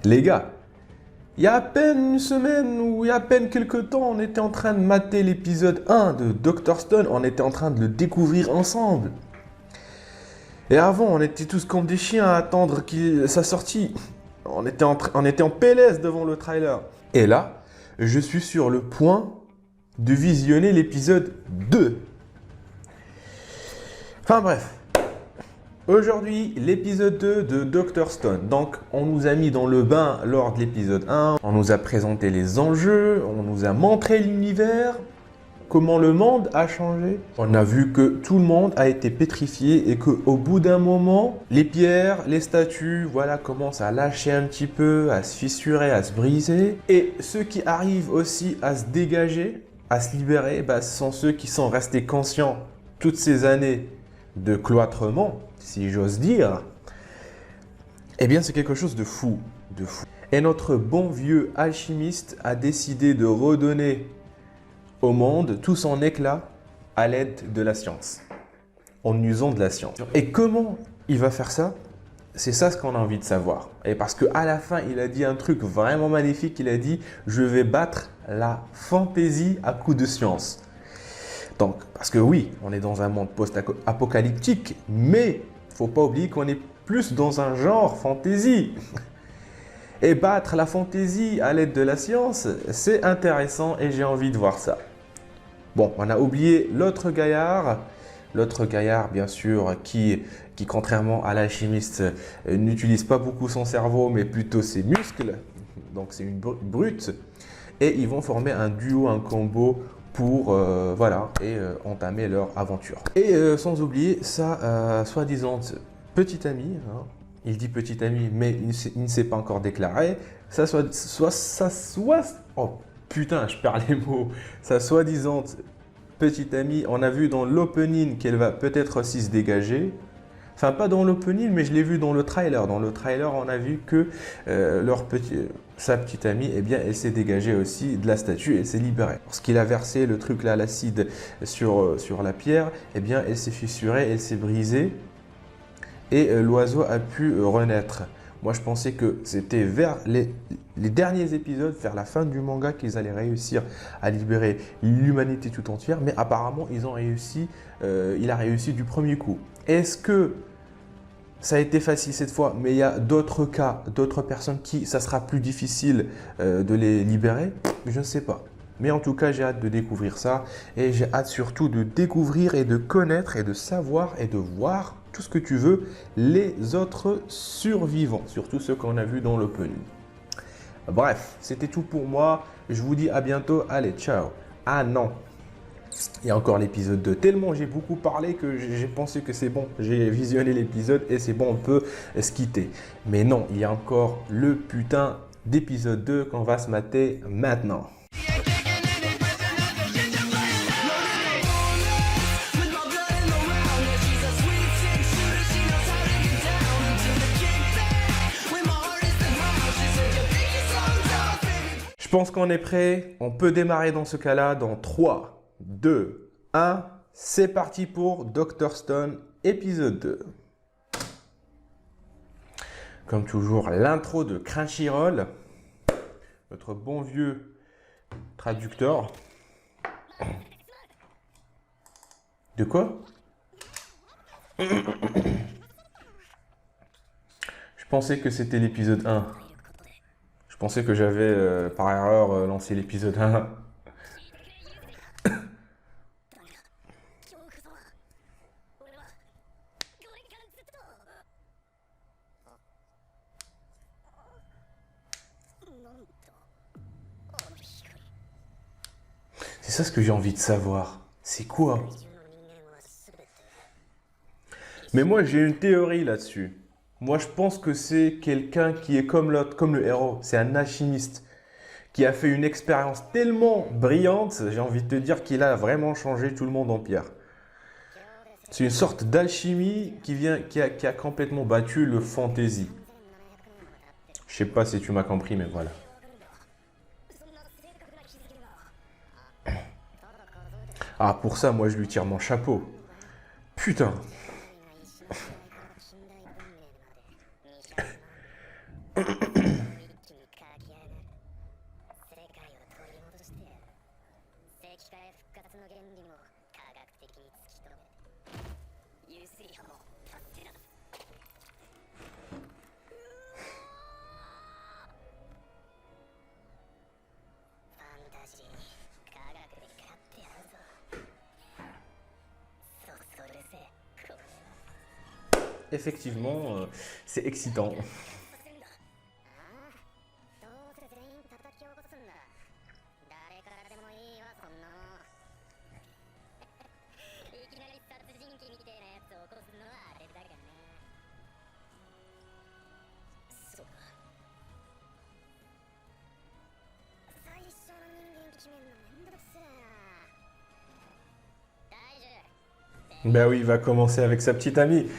Les gars, il y a à peine une semaine ou il y a à peine quelques temps, on était en train de mater l'épisode 1 de Dr. Stone, on était en train de le découvrir ensemble. Et avant, on était tous comme des chiens à attendre sa sortie. On était en PLS devant le trailer. Et là, je suis sur le point de visionner l'épisode 2. Enfin bref. Aujourd'hui, l'épisode 2 de Dr. Stone. Donc, on nous a mis dans le bain lors de l'épisode 1. On nous a présenté les enjeux, on nous a montré l'univers, comment le monde a changé. On a vu que tout le monde a été pétrifié et qu'au bout d'un moment, les pierres, les statues, voilà, commencent à lâcher un petit peu, à se fissurer, à se briser. Et ceux qui arrivent aussi à se dégager, à se libérer, ce sont ceux qui sont restés conscients toutes ces années de cloîtrement, si j'ose dire. Eh bien, c'est quelque chose de fou, de fou. Et notre bon vieux alchimiste a décidé de redonner au monde tout son éclat à l'aide de la science, en usant de la science. Et comment il va faire ça? C'est ça ce qu'on a envie de savoir. Et parce qu'à la fin, il a dit un truc vraiment magnifique. Il a dit « Je vais battre la fantaisie à coups de science ». Donc, parce que oui, on est dans un monde post-apocalyptique, mais il ne faut pas oublier qu'on est plus dans un genre fantaisie. Et battre la fantaisie à l'aide de la science, c'est intéressant et j'ai envie de voir ça. Bon, on a oublié l'autre gaillard, bien sûr, qui contrairement à l'alchimiste, n'utilise pas beaucoup son cerveau, mais plutôt ses muscles. Donc, c'est une brute. Et ils vont former un duo, un combo pour entamer leur aventure. Et sans oublier sa soi-disant petite amie, hein. Il dit petite amie, mais il ne s'est pas encore déclaré. Oh putain, je perds les mots. Sa soi-disant petite amie, on a vu dans l'opening qu'elle va peut-être aussi se dégager. Enfin, pas dans l'opening, mais je l'ai vu dans le trailer. Dans le trailer, on a vu que sa petite amie, eh bien, elle s'est dégagée aussi de la statue, elle s'est libérée. Lorsqu'il a versé le truc là, l'acide sur la pierre, eh bien, elle s'est fissurée, elle s'est brisée et l'oiseau a pu renaître. Moi, je pensais que c'était vers les derniers épisodes, vers la fin du manga, qu'ils allaient réussir à libérer l'humanité tout entière, mais apparemment, ils ont réussi, il a réussi du premier coup. Est-ce que ça a été facile cette fois, mais il y a d'autres cas, d'autres personnes qui, ça sera plus difficile de les libérer? Je ne sais pas. Mais en tout cas, j'ai hâte de découvrir ça et j'ai hâte surtout de découvrir et de connaître et de savoir et de voir tout ce que tu veux, les autres survivants, surtout ceux qu'on a vus dans l'opening. Bref, c'était tout pour moi. Je vous dis à bientôt. Allez, ciao. Ah non, il y a encore l'épisode 2. Tellement j'ai beaucoup parlé que j'ai pensé que c'est bon. J'ai visionné l'épisode et c'est bon, on peut se quitter. Mais non, il y a encore le putain d'épisode 2 qu'on va se mater maintenant. Je pense qu'on est prêt. On peut démarrer dans ce cas-là dans 3, 2, 1. C'est parti pour Dr. Stone, épisode 2. Comme toujours, l'intro de Crunchyroll. Notre bon vieux traducteur. De quoi? Je pensais que c'était l'épisode 1. Je pensais que j'avais par erreur lancé l'épisode 1. C'est ça ce que j'ai envie de savoir. C'est quoi? Mais moi j'ai une théorie là-dessus. Moi je pense que c'est quelqu'un qui est comme l'autre, comme le héros. C'est un alchimiste qui a fait une expérience tellement brillante, j'ai envie de te dire qu'il a vraiment changé tout le monde en pierre. C'est une sorte d'alchimie qui a complètement battu le fantasy. Je sais pas si tu m'as compris, mais voilà. Ah, pour ça, moi, je lui tire mon chapeau. Putain. Effectivement, c'est excitant. Ben oui, il va commencer avec sa petite amie.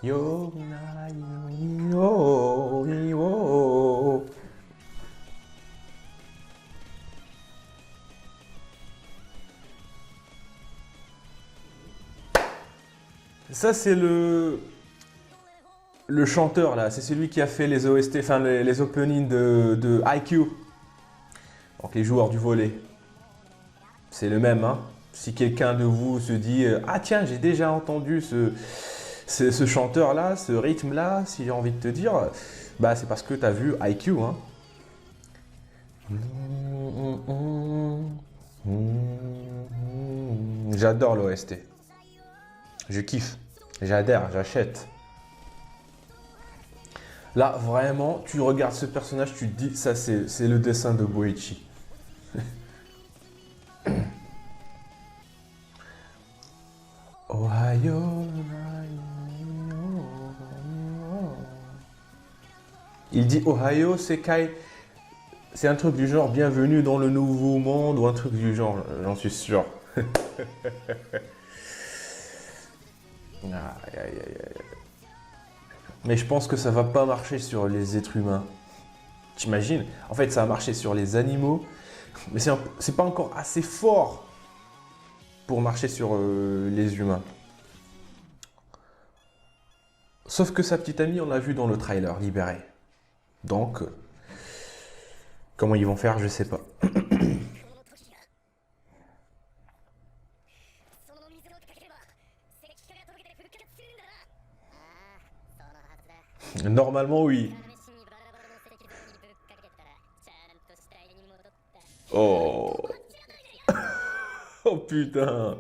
Yo, na, yo, yo. Ça, c'est le chanteur, là. C'est celui qui a fait les OST, enfin les openings de IQ. Donc, les joueurs du volley. C'est le même, hein. Si quelqu'un de vous se dit ah tiens, j'ai déjà entendu ce chanteur-là, ce rythme-là, si j'ai envie de te dire, bah c'est parce que tu as vu IQ, hein. J'adore l'OST. Je kiffe. J'adhère, j'achète. Là, vraiment, tu regardes ce personnage, tu te dis, ça c'est le dessin de Boichi. Ohio. Il dit Ohio, c'est un truc du genre bienvenue dans le nouveau monde ou un truc du genre, j'en suis sûr. Aïe, aïe, aïe, aïe. Mais je pense que ça va pas marcher sur les êtres humains. T'imagines? En fait, ça a marché sur les animaux, mais c'est pas encore assez fort pour marcher sur les humains. Sauf que sa petite amie, on l'a vu dans le trailer, libéré. Donc, comment ils vont faire, je sais pas. Normalement, oui. Oh. Oh putain.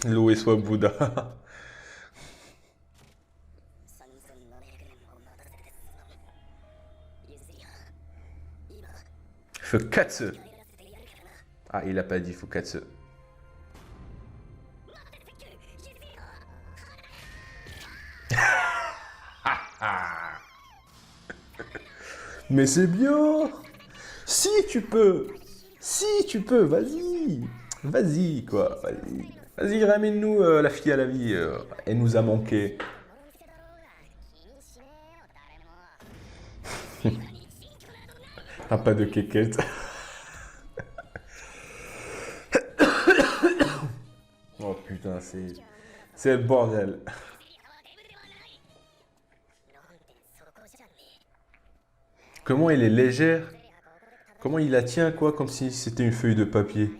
Loué soit Bouddha. Fukatsu. Ah, il a pas dit Fukatsu. Mais c'est bien. Si tu peux. Si tu peux, vas-y. Vas-y, quoi. Vas-y. Vas-y, ramène-nous la fille à la vie. Elle nous a manqué. Ah, pas de kékette. Oh putain, c'est le bordel. Comment elle est légère. Comment il la tient, quoi, comme si c'était une feuille de papier.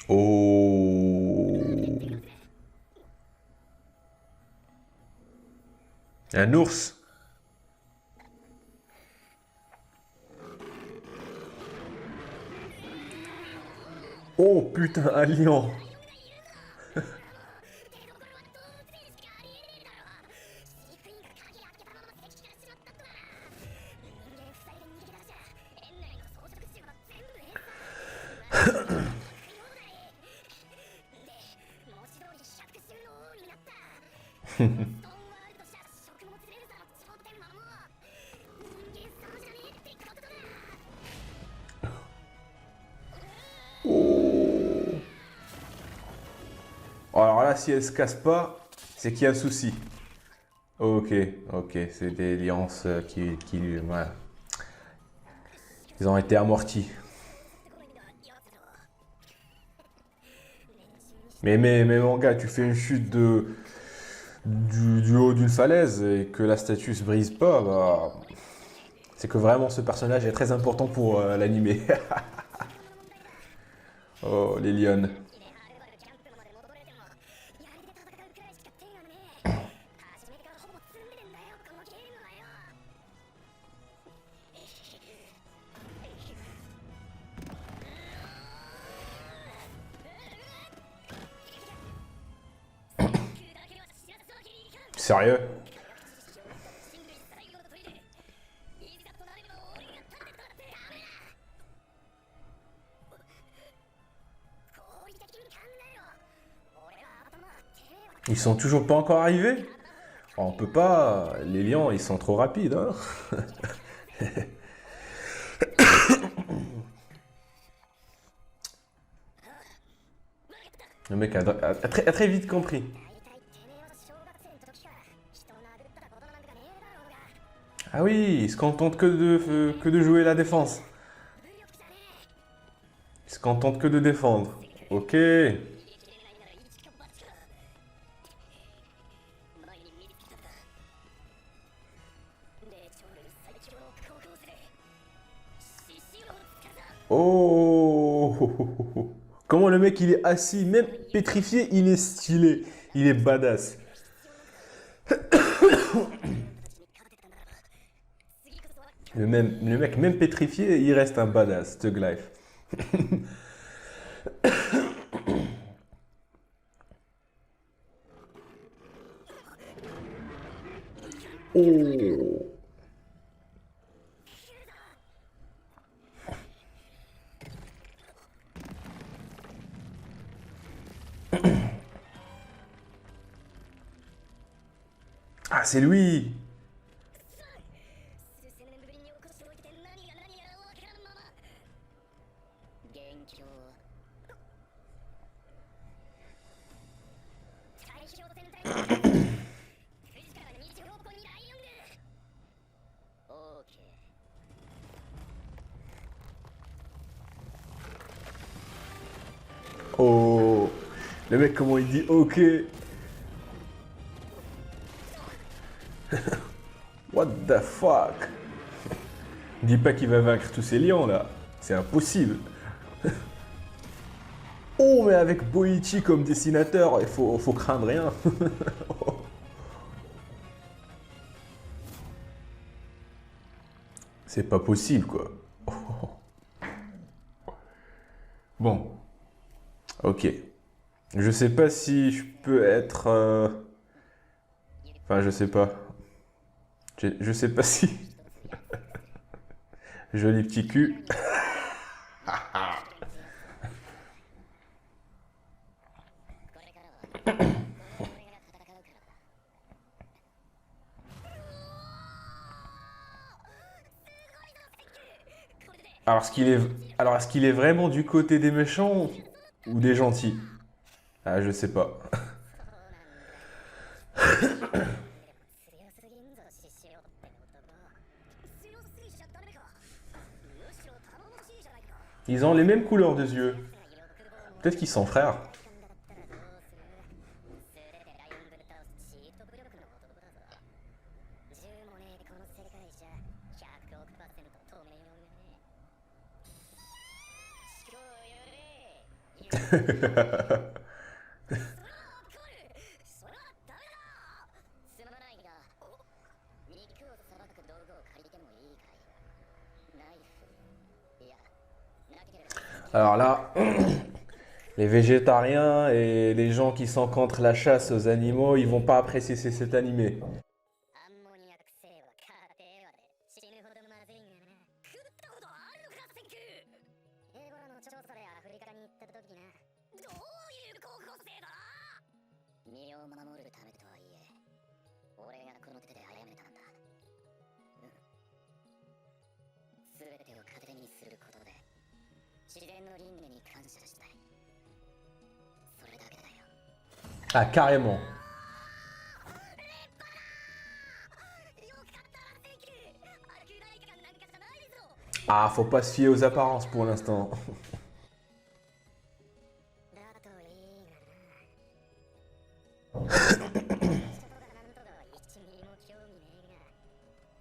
Oh. Un ours. Oh putain, un lion. Oh. Alors là, si elle se casse pas, c'est qu'il y a un souci. Ok, ok, c'est des alliances voilà. Ils ont été amortis. Mais mon gars, tu fais une chute du haut d'une falaise et que la statue se brise pas, bah, c'est que vraiment ce personnage est très important pour l'animé. Oh, les lions. Sérieux? Ils sont toujours pas encore arrivés? Oh, on peut pas. Les lions, ils sont trop rapides, hein. Le mec a très vite compris. Ah oui, il se contente que de jouer la défense. Il se contente que de défendre. Ok. Oh. Comment le mec il est assis, même pétrifié, il est stylé. Il est badass. Le mec, même pétrifié, il reste un badass, Thug Life. Oh. Ah, c'est lui. Oh. Le mec, comment il dit ok. What the fuck? Dis pas qu'il va vaincre tous ces lions là. C'est impossible. Oh, mais avec Boichi comme dessinateur, faut craindre rien. C'est pas possible quoi. Bon, ok. Je sais pas si je peux être. Enfin, je sais pas. Je sais pas si. Joli petit cul. Alors, est-ce qu'il est vraiment du côté des méchants ou des gentils? Ah, je sais pas. Ils ont les mêmes couleurs de yeux. Peut-être qu'ils sont frères. Alors là, les végétariens et les gens qui sont contre la chasse aux animaux, ils vont pas apprécier cet animé. Ah, carrément. Ah, faut pas se fier aux apparences pour l'instant. だといいがな。人とかなんとかは1ミリも興味ねえが、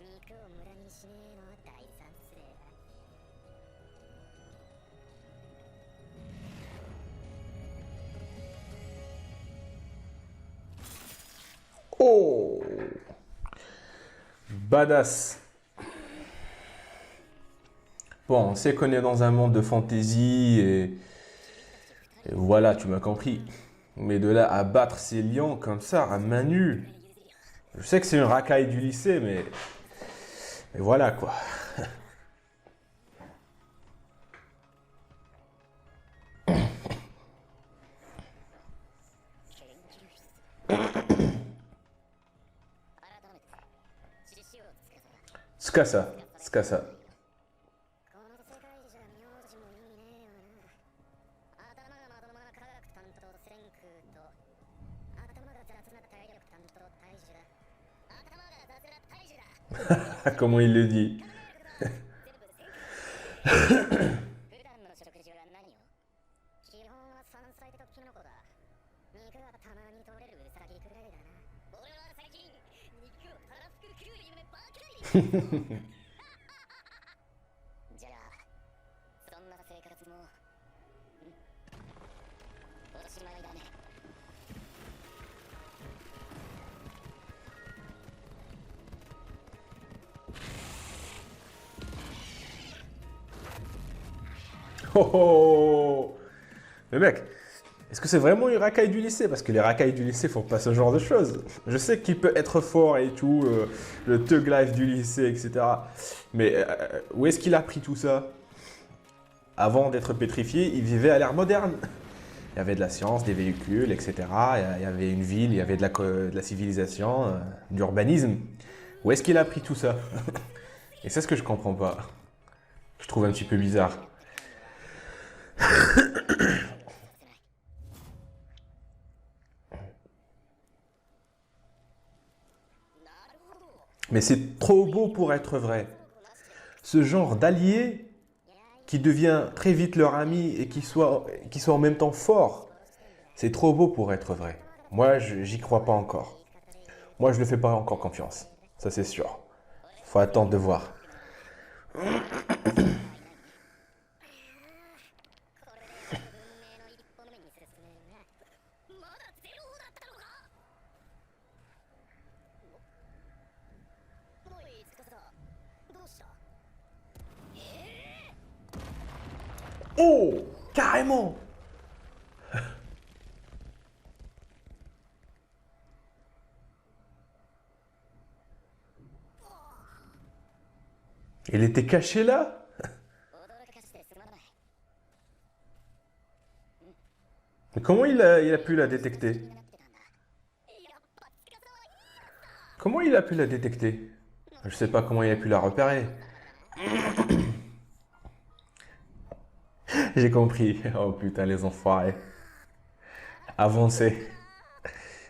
肉を無駄にしねえのは大賛成だ。Oh, badass. Bon, on sait qu'on est dans un monde de fantasy et voilà, tu m'as compris. Mais de là à battre ces lions comme ça, à main nue. Je sais que c'est une racaille du lycée, mais voilà quoi. Tsukasa, Tsukasa. この世界じゃ名字も意味ねえよな。頭がまともな科学担当千空と、頭が雑な体力担当大樹だ。頭が雑な大樹だ。 Comment il le dit. 普段の食事は何を？基本は山菜とキノコだ。肉はたまに取れるウサギくらいだな。俺は最近肉をたらふく食う夢ばかり。じゃあそんな生活もおしまいだね。 Oh, oh. Mais mec, est-ce que c'est vraiment une racaille du lycée? Parce que les racailles du lycée font pas ce genre de choses. Je sais qu'il peut être fort et tout, le thug life du lycée, etc. Mais où est-ce qu'il a appris tout ça? Avant d'être pétrifié, il vivait à l'ère moderne. Il y avait de la science, des véhicules, etc. Il y avait une ville, il y avait de la civilisation, d'urbanisme. Où est-ce qu'il a appris tout ça? Et c'est ce que je comprends pas. Je trouve un petit peu bizarre. Mais c'est trop beau pour être vrai. Ce genre d'allié qui devient très vite leur ami et qui soit en même temps fort, c'est trop beau pour être vrai. Moi, j'y crois pas encore. Moi, je ne fais pas encore confiance. Ça, c'est sûr. Faut attendre de voir. Oh, carrément. Il était caché là? Mais comment il a pu la détecter? Comment il a pu la détecter? Je sais pas comment il a pu la repérer. J'ai compris. Oh putain, les enfoirés. Avancez.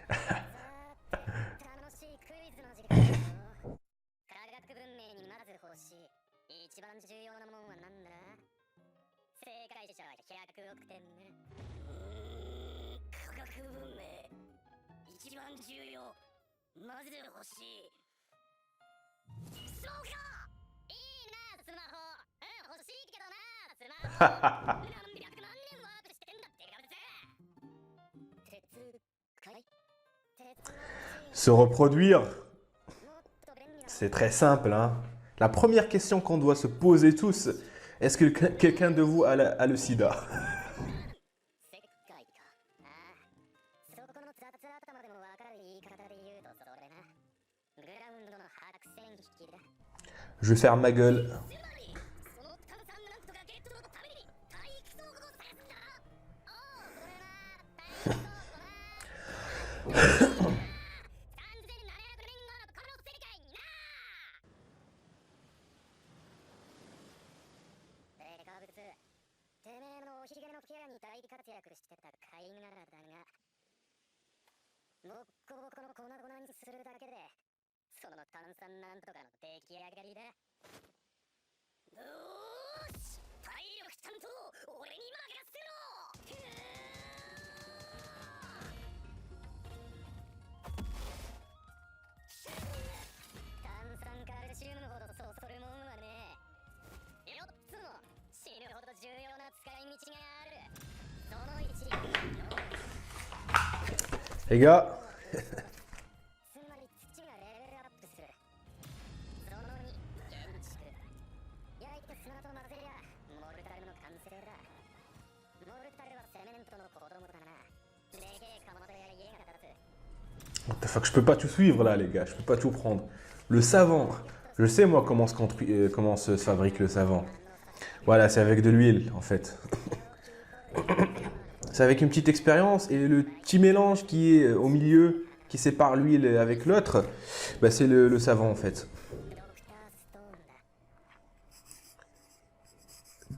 楽しいクイズの時間だよ。科学文明にまず欲しい一番重要なもんは何だ？正解者は100億点ね。科学文明一番重要まず欲しいスマホか。いいなスマホ。うん欲しいけどなスマホ。何百万年ワープしてんだってかぶせ。鉄かい？ Se reproduire, c'est très simple, hein. La première question qu'on doit se poser tous, est-ce que quelqu'un de vous a le sida? Je vais faire ma gueule. ちゃんと俺に任せろ。炭酸カルシウムほどそそるもんはねえ。4つも死ぬほど重要な使い道がある。その1、Les gars, つまり土がレベルアップする。その2、建築。焼いて砂と混ぜりゃモルタルの完成だ。モルタルはセメントの子供だな。でけえかまどや家が建つ。 what the fuck, je peux pas tout suivre là, les gars, je peux pas tout prendre. Le savant, je sais moi comment se fabrique le savant. Voilà, c'est avec de l'huile en fait. C'est avec une petite expérience et le petit mélange qui est au milieu, qui sépare l'huile avec l'autre, bah c'est le savant en fait.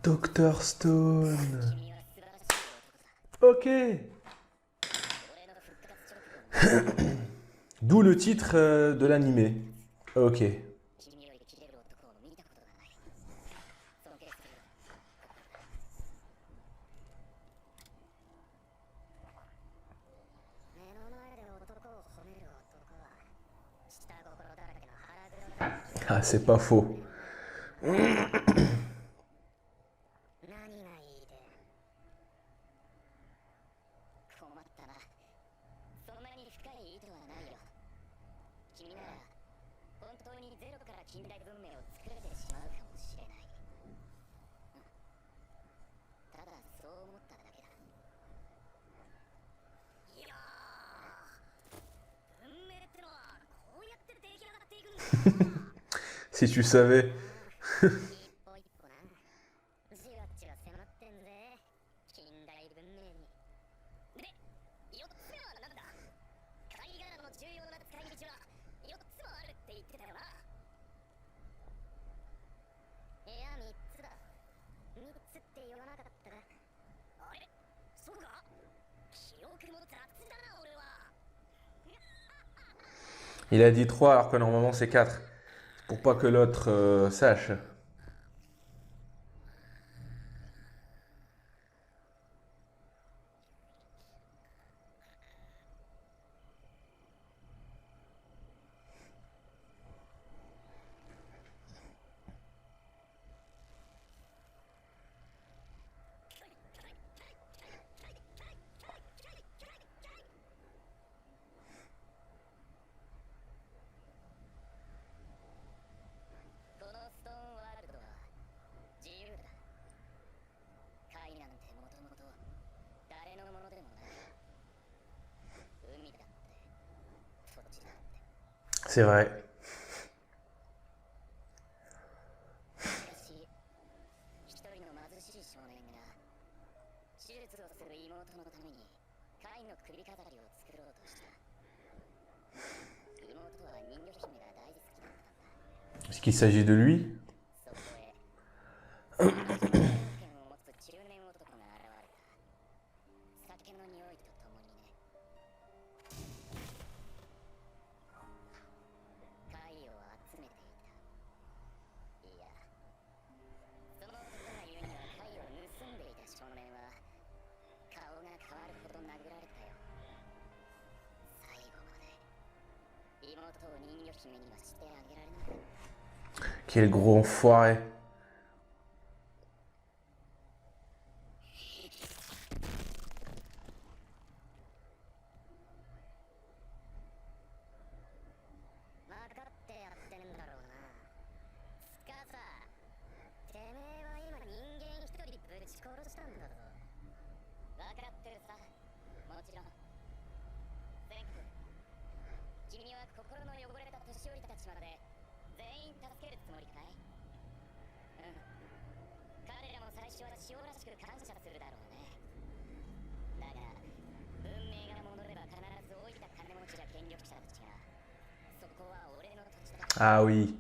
ドクターストーンだ。 Dr Stone. 君は素晴らしい男だ。 Ok. 俺の復活直後に D'où le titre de l'animé. Ok. 君より切れる男を見たことがない。尊敬するよ。目の前で男を褒める男は下心だらけの腹黒だ。 Ah, c'est pas faux. 何がいいで。困ったな。そんなに深い意図はないよ。君なら本当にゼロから近代文明を作れてしまうかもしれない。ただそう思っただけだ。いやー、文明ってのはこうやって出来上がっていくんだ。 Si tu savais. 一歩一歩な。じわじわ迫ってんぜ。近代文明に。で、4つ目はなんだ。貝殻の重要な使い道は4つもあるって言ってたよな。いや、3つだ。3つって言わなかったか。あれ、そうか。記憶も雑だな、俺は。 Il a dit 3 alors que normalement c'est 4. Pour pas que l'autre sache. C'est vrai. しかし、一人の貧しい少年が手術をする妹のために貝の首飾りを作ろうとした。妹は人魚姫が大好きだったんだ。 Est-ce qu'il s'agit de lui? そこへ権を持つ中年男が現れた。酒の匂いとともにね。貝を集めていた。いや、その男が言うには貝を盗んでいた少年は顔が変わるほど殴られたよ。最後まで妹を人魚姫にはしてあげられなかった。 Quel gros enfoiré. 分かってやってんだろうな。つかさ、てめえは今人間一人ぶち殺したんだぞ。分かってるさ。もちろん。センク、君は心の汚れた年寄りたちまで全員助けるつもりかい？うん。彼らも最初は塩らしく感謝するだろうね。だが、文明が戻れば必ず老いた金持ちや権力者たちが、そこは俺の土地だ。 Ah oui.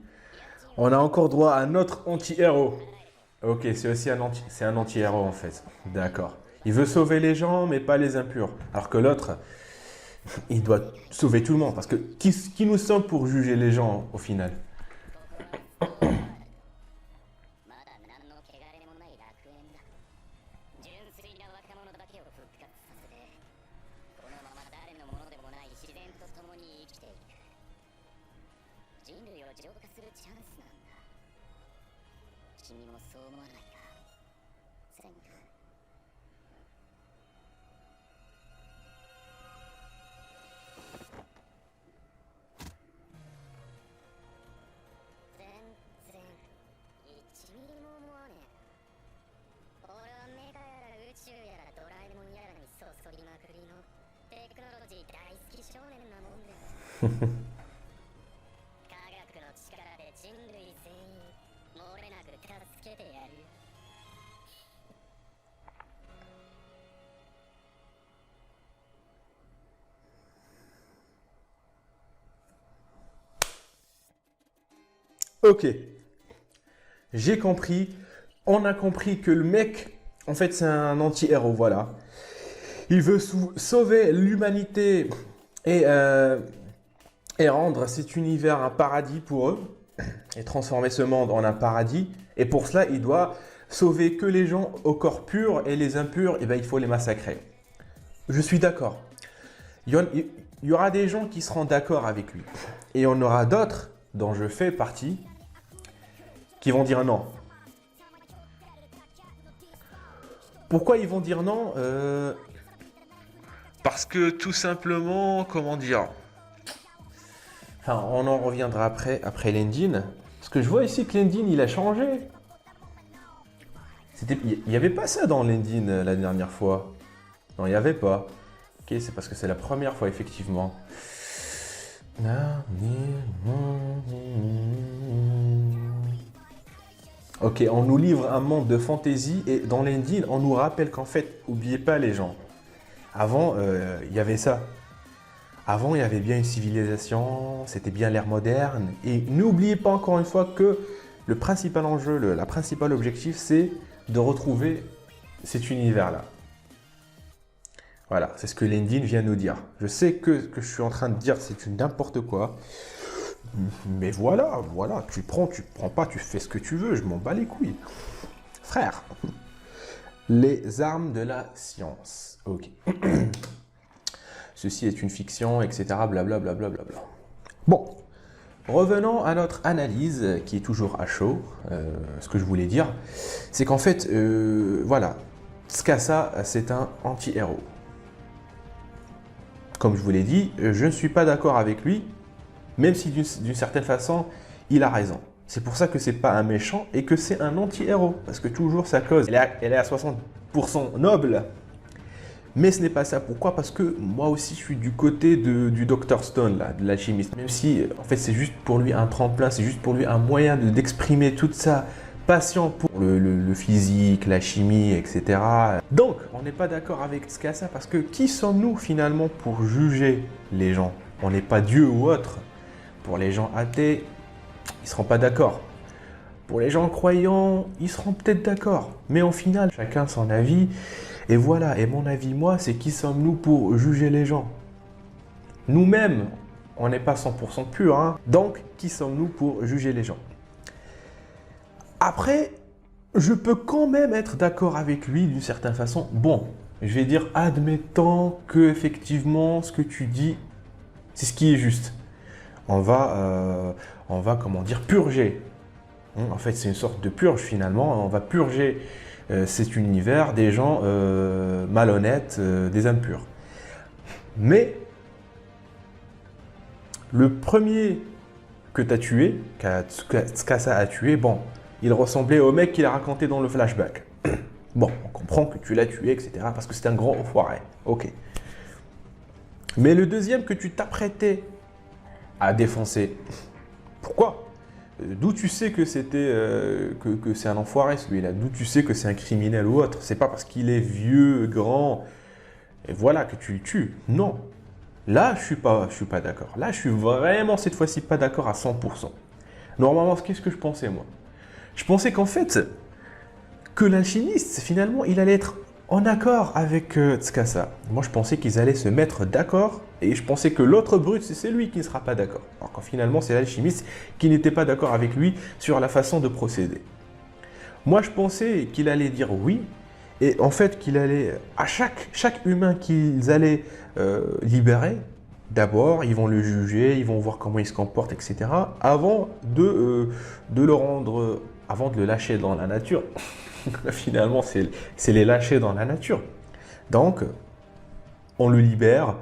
On a encore droit à notre anti-héros. Ok, c'est aussi c'est un anti-héros en fait. D'accord. Il veut sauver les gens, mais pas les impurs. Alors que l'autre, il doit sauver tout le monde. Parce que qui nous sommes pour juger les gens au final? まだ何の汚れもない楽園だ。チャンスなんだ。君もそう思わないか、セン。全然1ミリも思わねえ。俺はメカやら宇宙やらドラえもんやらにそそりまくりのテクノロジー大好き少年なもんで。科学の力で人類全員漏れなく助けてやるよ。Ok, j'ai compris. On a compris que le mec, en fait, c'est un anti-héros, voilà. Il veut sauver l'humanité et, et rendre cet univers un paradis pour eux, et transformer ce monde en un paradis. Et pour cela, il doit sauver que les gens au corps pur, et les impurs, eh ben, il faut les massacrer. Je suis d'accord. Il y aura des gens qui seront d'accord avec lui. Et il y en aura d'autres, dont je fais partie, qui vont dire non. Pourquoi ils vont dire non? Parce que tout simplement, comment dire? Enfin, on en reviendra après Lendin. Parce que je vois ici que Lendin, il a changé. Il n'y avait pas ça dans Lendin la dernière fois. Non, il n'y avait pas. Ok, c'est parce que c'est la première fois, effectivement. Ok, on nous livre un monde de fantaisie et dans Lendin, on nous rappelle qu'en fait, n'oubliez pas les gens. Avant, il y avait ça. Avant, il y avait bien une civilisation, c'était bien l'ère moderne. Et n'oubliez pas encore une fois que le principal enjeu, la principal objectif, c'est de retrouver cet univers-là. Voilà, c'est ce que Lendin vient nous dire. Je sais que je suis en train de dire c'est n'importe quoi. Mais voilà, tu prends pas, tu fais ce que tu veux, je m'en bats les couilles. Frère. Les armes de la science. Ok. Ceci est une fiction, etc. Blablabla. Bon, revenons à notre analyse qui est toujours à chaud. Ce que je voulais dire, c'est qu'en fait, voilà, Tsukasa, c'est un anti-héros. Comme je vous l'ai dit, je ne suis pas d'accord avec lui, même si d'une certaine façon, il a raison. C'est pour ça que c'est pas un méchant et que c'est un anti-héros. Parce que toujours sa cause, elle est à 60% noble. Mais ce n'est pas ça. Pourquoi? Parce que moi aussi, je suis du côté du Dr Stone, là, de l'alchimiste. Même si, en fait, c'est juste pour lui un tremplin, c'est juste pour lui un moyen d'exprimer toute sa passion pour le physique, la chimie, etc. Donc, on n'est pas d'accord avec Tsukasa parce que qui sommes-nous finalement pour juger les gens? On n'est pas Dieu ou autre. Pour les gens athées, ils ne seront pas d'accord. Pour les gens croyants, ils seront peut-être d'accord. Mais au final, chacun son avis. Et voilà, et mon avis, moi, c'est qui sommes-nous pour juger les gens? Nous-mêmes, on n'est pas 100% pur, hein. Donc, qui sommes-nous pour juger les gens? Après, je peux quand même être d'accord avec lui d'une certaine façon. Bon, je vais dire, admettons que effectivement, ce que tu dis, c'est ce qui est juste. On va comment dire, purger. En fait, c'est une sorte de purge finalement. On va purger cet univers des gens malhonnêtes, des impurs. Mais le premier que tu as tué, que Tsukasa a tué, bon, il ressemblait au mec qu'il a raconté dans le flashback. Bon, on comprend que tu l'as tué, etc. parce que c'est un gros enfoiré. Ok. Mais le deuxième que tu t'apprêtais à défoncer, pourquoi? D'où tu sais que c'était que c'est un enfoiré celui-là? D'où tu sais que c'est un criminel ou autre? C'est pas parce qu'il est vieux, grand, et voilà que tu le tues. Non. Là, je suis pas d'accord. Là, je suis vraiment cette fois-ci pas d'accord à 100%. Normalement, qu'est-ce que je pensais moi? Je pensais qu'en fait, que l'alchimiste, finalement, il allait être en accord avec Tsukasa. Moi, je pensais qu'ils allaient se mettre d'accord et je pensais que l'autre brute, c'est lui qui ne sera pas d'accord. Alors qu'en finalement, c'est l'alchimiste qui n'était pas d'accord avec lui sur la façon de procéder. Moi, je pensais qu'il allait dire oui et en fait qu'il allait, à chaque humain qu'ils allaient libérer, D'abord, ils vont le juger, ils vont voir comment il se comporte, etc. avant de le rendre, avant de le lâcher dans la nature. Finalement, c'est les lâcher dans la nature. Donc, on le libère,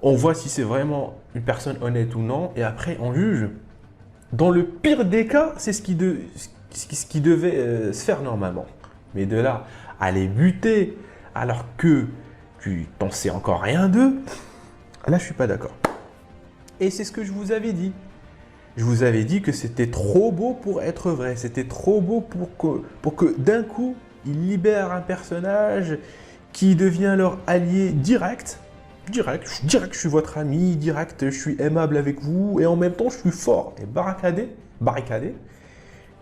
on voit si c'est vraiment une personne honnête ou non, et après, on juge. Dans le pire des cas, c'est ce qui devait se faire normalement. Mais de là à les buter alors que tu t'en sais encore rien d'eux, là je suis pas d'accord. Et c'est ce que je vous avais dit. Je vous avais dit que c'était trop beau pour être vrai. C'était trop beau pour que d'un coup, ils libèrent un personnage qui devient leur allié direct. Direct, je suis votre ami, direct, je suis aimable avec vous et en même temps je suis fort et barricadé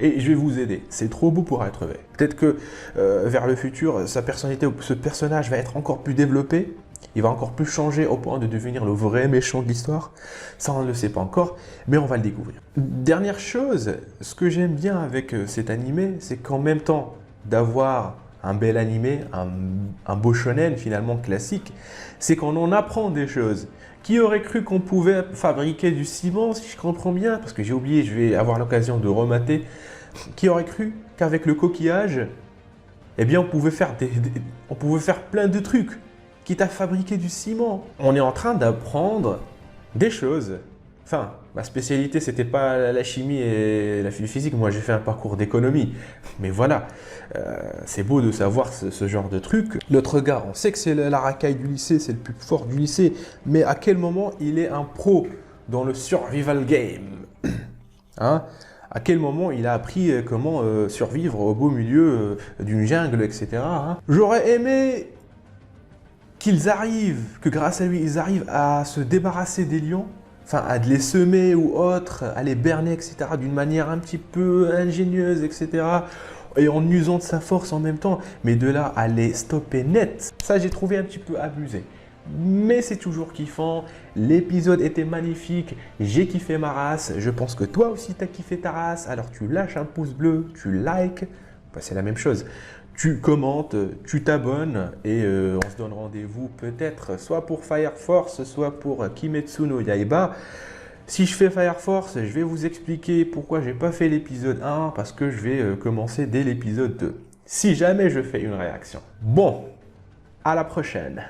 et je vais vous aider. C'est trop beau pour être vrai. Peut-être que vers le futur, sa personnalité, ce personnage va être encore plus développé, il va encore plus changer au point de devenir le vrai méchant de l'histoire. Ça, on ne le sait pas encore, mais on va le découvrir. Dernière chose, ce que j'aime bien avec cet animé, c'est qu'en même temps d'avoir un bel animé, un beau shonen finalement classique, c'est qu'on en apprend des choses. Qui aurait cru qu'on pouvait fabriquer du ciment, si je comprends bien, parce que j'ai oublié, je vais avoir l'occasion de remater. Qui aurait cru qu'avec le coquillage, eh bien on pouvait faire plein de trucs, quitte à fabriquer du ciment. On est en train d'apprendre des choses. Enfin, ma spécialité, c'était pas la chimie et la physique. Moi, j'ai fait un parcours d'économie. Mais voilà, c'est beau de savoir ce genre de truc. L'autre gars, on sait que c'est la racaille du lycée, c'est le plus fort du lycée. Mais à quel moment il est un pro dans le survival game, hein? À quel moment il a appris comment survivre au beau milieu d'une jungle, etc. Hein? J'aurais aimé qu'ils arrivent, que grâce à lui, ils arrivent à se débarrasser des lions. Enfin, à les semer ou autre, à les berner, etc. d'une manière un petit peu ingénieuse, etc. Et en usant de sa force en même temps. Mais de là à les stopper net, ça j'ai trouvé un petit peu abusé. Mais c'est toujours kiffant. L'épisode était magnifique. J'ai kiffé ma race. Je pense que toi aussi tu as kiffé ta race. Alors tu lâches un pouce bleu, tu likes. Bah, c'est la même chose. Tu commentes, tu t'abonnes et on se donne rendez-vous peut-être soit pour Fire Force, soit pour Kimetsu no Yaiba. Si je fais Fire Force, je vais vous expliquer pourquoi j'ai pas fait l'épisode 1 parce que je vais commencer dès l'épisode 2. Si jamais je fais une réaction. Bon, à la prochaine.